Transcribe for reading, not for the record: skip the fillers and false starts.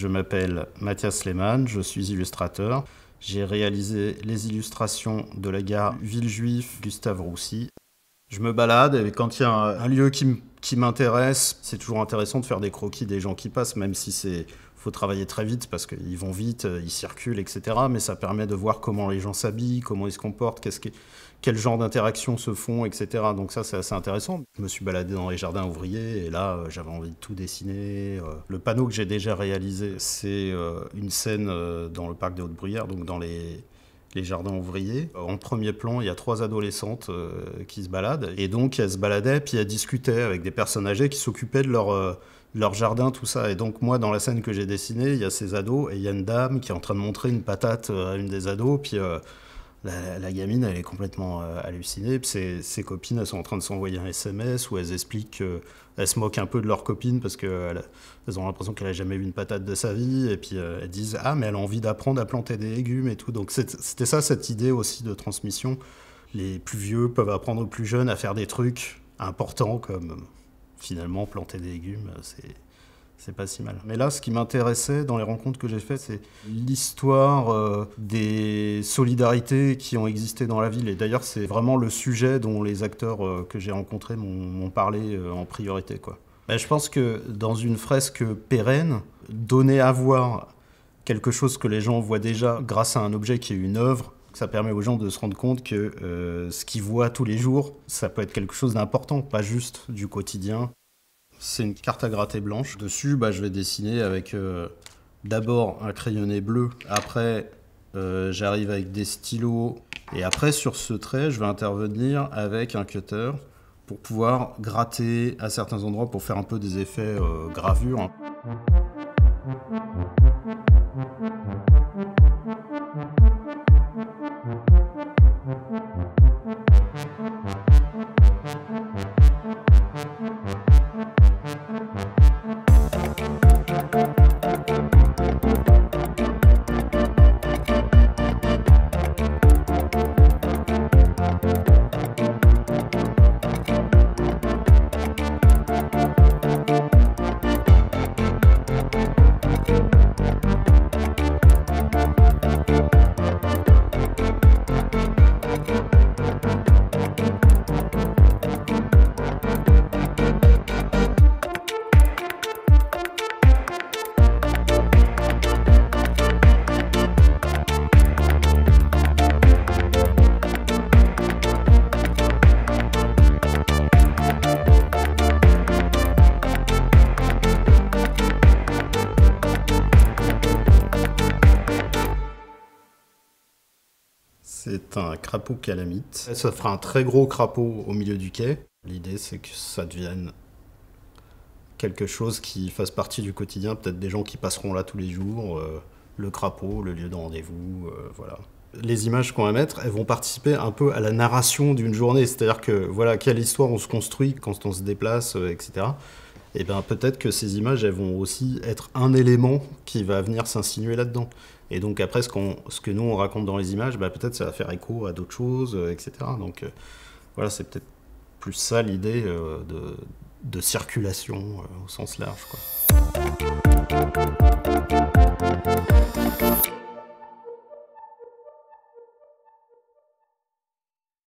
Je m'appelle Mathias Lehmann, je suis illustrateur. J'ai réalisé les illustrations de la gare Villejuif Gustave Roussy. Je me balade et quand il y a un lieu qui m'intéresse, c'est toujours intéressant de faire des croquis des gens qui passent, même si faut travailler très vite parce qu'ils vont vite, ils circulent, etc. Mais ça permet de voir comment les gens s'habillent, comment ils se comportent, quel genre d'interactions se font, etc. Donc ça, c'est assez intéressant. Je me suis baladé dans les jardins ouvriers et là, j'avais envie de tout dessiner. Le panneau que j'ai déjà réalisé, c'est une scène dans le parc des Hautes-Bruyères, donc dans les jardins ouvriers. En premier plan, il y a 3 adolescentes qui se baladent. Et donc, elles se baladaient, puis elles discutaient avec des personnes âgées qui s'occupaient de leur jardin, tout ça. Et donc, moi, dans la scène que j'ai dessinée, il y a ces ados, et il y a une dame qui est en train de montrer une patate à une des ados, puis la gamine, elle est complètement hallucinée. Puis ses copines, elles sont en train de s'envoyer un SMS où elles expliquent qu'elles se moquent un peu de leur copine parce qu'elles ont l'impression qu'elle n'a jamais vu une patate de sa vie. Et puis elles disent « Ah, mais elle a envie d'apprendre à planter des légumes et tout. » Donc c'était ça, cette idée aussi de transmission. Les plus vieux peuvent apprendre aux plus jeunes à faire des trucs importants comme finalement planter des légumes. C'est pas si mal. Mais là, ce qui m'intéressait dans les rencontres que j'ai faites, c'est l'histoire des solidarités qui ont existé dans la ville. Et d'ailleurs, c'est vraiment le sujet dont les acteurs que j'ai rencontrés m'ont parlé en priorité, quoi. Ben, je pense que dans une fresque pérenne, donner à voir quelque chose que les gens voient déjà grâce à un objet qui est une œuvre, ça permet aux gens de se rendre compte que ce qu'ils voient tous les jours, ça peut être quelque chose d'important, pas juste du quotidien. C'est une carte à gratter blanche. Dessus, je vais dessiner avec d'abord un crayonné bleu. Après, j'arrive avec des stylos. Et après, sur ce trait, je vais intervenir avec un cutter pour pouvoir gratter à certains endroits pour faire un peu des effets gravure. C'est un crapaud calamite. Ça fera un très gros crapaud au milieu du quai. L'idée, c'est que ça devienne quelque chose qui fasse partie du quotidien, peut-être des gens qui passeront là tous les jours, le crapaud, le lieu de rendez-vous, voilà. Les images qu'on va mettre, elles vont participer un peu à la narration d'une journée, c'est-à-dire que, voilà, quelle histoire on se construit quand on se déplace, etc. Et bien peut-être que ces images, elles vont aussi être un élément qui va venir s'insinuer là-dedans. Et donc après, ce que nous, on raconte dans les images, peut-être ça va faire écho à d'autres choses, etc. Donc voilà, c'est peut-être plus ça l'idée de circulation au sens large, quoi.